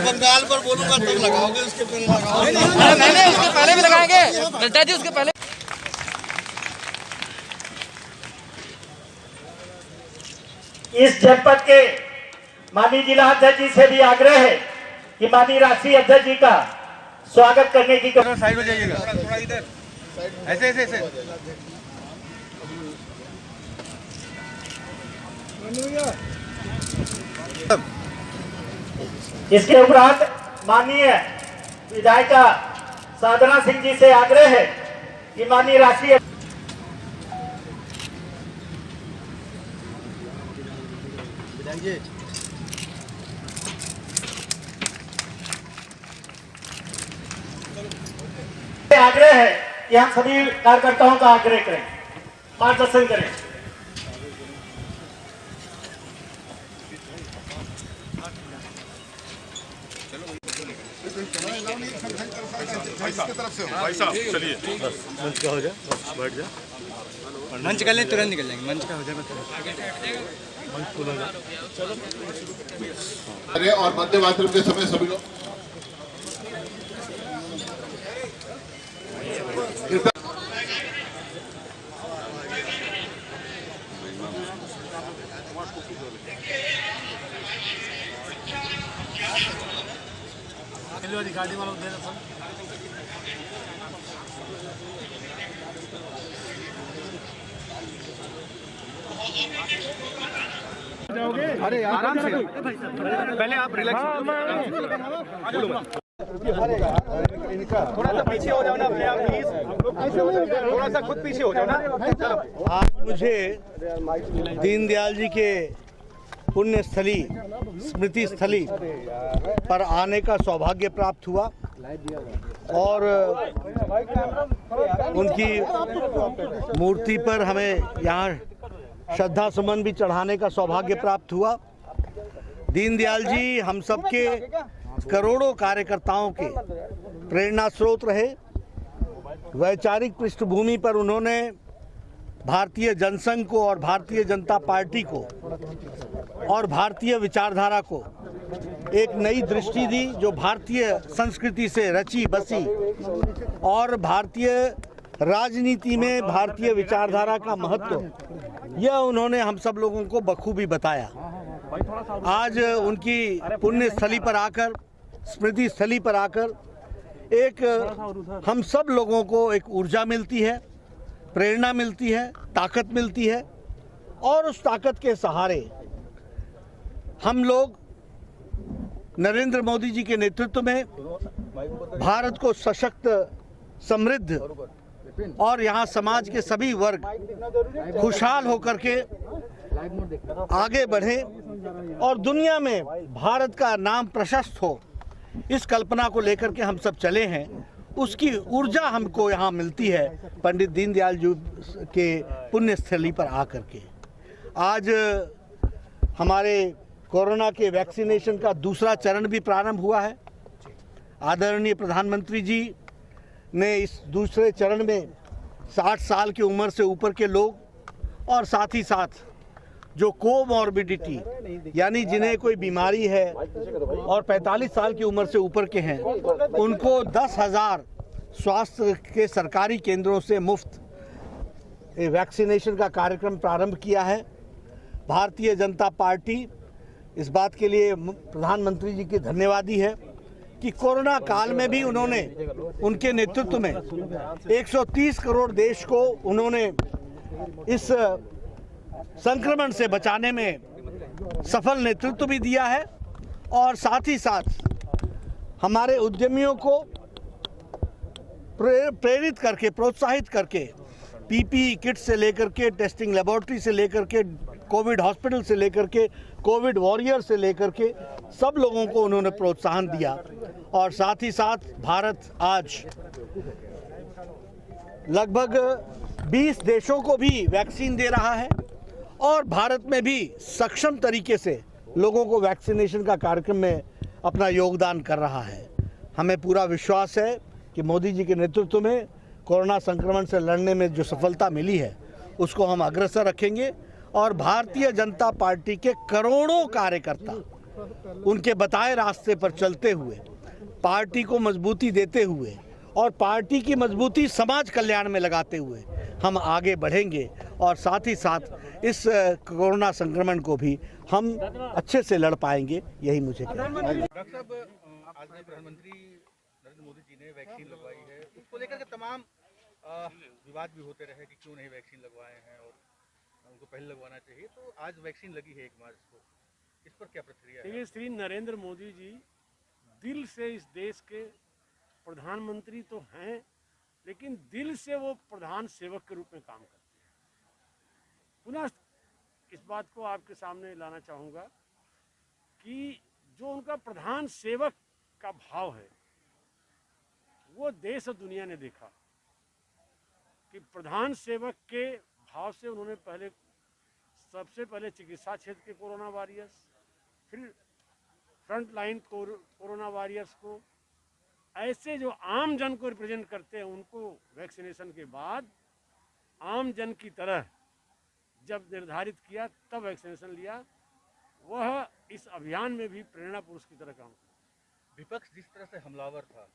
बंगाल पर बोलूंगा तब लगाओगे, उसके पहले लगाओगे? नहीं, उसके पहले भी लगाएंगे नड्डा जी, उसके पहले। इस जनपद के माननीय जिला अध्यक्ष जी से भी आग्रह है कि माननीय राष्ट्रीय अध्यक्ष जी का स्वागत करने की। साइड में जाइएगा, थोड़ा इधर, ऐसे ऐसे ऐसे। इसके उपरांत माननीय विधायिका साधना सिंह जी से आग्रह है कि माननीय राष्ट्रीय आग्रह है कि हम सभी कार्यकर्ताओं का आग्रह करें, मार्गदर्शन करें। भाई साहब चलिए, मंच का हो जाए, बैठ जा। मंच कर लें, तुरंत निकल जाएंगे। मंच का हो जाए, मंच खुल हो जाए। अरे और वंदे मातरम के समय सभी लोग गाड़ी वालों दे रहा अरे आराम से, पहले आप रिलैक्स, थोड़ा सा पीछे हो जाओ ना भैया प्लीज, थोड़ा सा खुद पीछे हो जाओ ना। आज मुझे दीनदयाल जी के पुण्य स्थली, स्मृति स्थली पर आने का सौभाग्य प्राप्त हुआ और उनकी मूर्ति पर हमें यहाँ श्रद्धा सुमन भी चढ़ाने का सौभाग्य प्राप्त हुआ। दीनदयाल जी हम सबके करोड़ों कार्यकर्ताओं के प्रेरणा स्रोत रहे। वैचारिक पृष्ठभूमि पर उन्होंने भारतीय जनसंघ को और भारतीय जनता पार्टी को और भारतीय विचारधारा को एक नई दृष्टि दी, जो भारतीय संस्कृति से रची बसी और भारतीय राजनीति में भारतीय विचारधारा का महत्व, यह उन्होंने हम सब लोगों को बखूबी बताया। आज उनकी पुण्य स्थली पर आकर, स्मृति स्थली पर आकर एक हम सब लोगों को एक ऊर्जा मिलती है, प्रेरणा मिलती है, ताकत मिलती है और उस ताकत के सहारे हम लोग नरेंद्र मोदी जी के नेतृत्व में भारत को सशक्त, समृद्ध और यहाँ समाज के सभी वर्ग खुशहाल होकर के आगे बढ़े और दुनिया में भारत का नाम प्रशस्त हो, इस कल्पना को लेकर के हम सब चले हैं। उसकी ऊर्जा हमको यहाँ मिलती है पंडित दीनदयाल जी के पुण्य स्थली पर आकर के। आज हमारे कोरोना के वैक्सीनेशन का दूसरा चरण भी प्रारंभ हुआ है। आदरणीय प्रधानमंत्री जी ने इस दूसरे चरण में 60 साल की उम्र से ऊपर के लोग और साथ ही साथ जो कोमॉर्बिडिटी यानी जिन्हें कोई बीमारी है और 45 साल की उम्र से ऊपर के हैं, उनको 10,000 स्वास्थ्य के सरकारी केंद्रों से मुफ्त वैक्सीनेशन का कार्यक्रम प्रारंभ किया है। भारतीय जनता पार्टी इस बात के लिए प्रधानमंत्री जी की धन्यवादी है कि कोरोना काल में भी उन्होंने, उनके नेतृत्व में 130 करोड़ देश को उन्होंने इस संक्रमण से बचाने में सफल नेतृत्व भी दिया है और साथ ही साथ हमारे उद्यमियों को प्रेरित करके, प्रोत्साहित करके पीपीई किट से लेकर के टेस्टिंग लेबोरेटरी से लेकर के कोविड हॉस्पिटल से लेकर के कोविड वॉरियर से लेकर के सब लोगों को उन्होंने प्रोत्साहन दिया। और साथ ही साथ भारत आज लगभग 20 देशों को भी वैक्सीन दे रहा है और भारत में भी सक्षम तरीके से लोगों को वैक्सीनेशन का कार्यक्रम में अपना योगदान कर रहा है। हमें पूरा विश्वास है कि मोदी जी के नेतृत्व में कोरोना संक्रमण से लड़ने में जो सफलता मिली है उसको हम अग्रसर रखेंगे और भारतीय जनता पार्टी के करोड़ों कार्यकर्ता उनके बताए रास्ते पर चलते हुए, पार्टी को मजबूती देते हुए और पार्टी की मजबूती समाज कल्याण में लगाते हुए हम आगे बढ़ेंगे और साथ ही साथ इस कोरोना संक्रमण को भी हम अच्छे से लड़ पाएंगे, यही मुझे कहना है। डॉक्टर साहब, आज प्रधानमंत्री नरेंद्र मोदी जी ने वैक्सीन लगवाई है, उसको लेकर के तमाम विवाद भी होते रहे कि क्यों नहीं वैक्सीन लगवाए हैं और उनको पहले लगवाना चाहिए। तो आज वैक्सीन लगी है 1 मार्च को, इस पर क्या प्रतिक्रिया है? देखिए, श्री नरेंद्र मोदी जी दिल से इस देश के प्रधानमंत्री तो हैं, लेकिन दिल से वो प्रधान सेवक के रूप में काम करते हैं। पुनः इस बात को आपके सामने लाना चाहूँगा कि जो उनका प्रधान सेवक का भाव है वो देश और दुनिया ने देखा कि प्रधान सेवक के भाव से उन्होंने सबसे पहले चिकित्सा क्षेत्र के कोरोना वॉरियर्स, फिर फ्रंट लाइन कोरोना वॉरियर्स को, ऐसे जो आम जन को रिप्रेजेंट करते हैं उनको वैक्सीनेशन के बाद आम जन की तरह जब निर्धारित किया तब वैक्सीनेशन लिया। वह इस अभियान में भी प्रेरणा पुरुष की तरह काम किया। विपक्ष जिस तरह से हमलावर था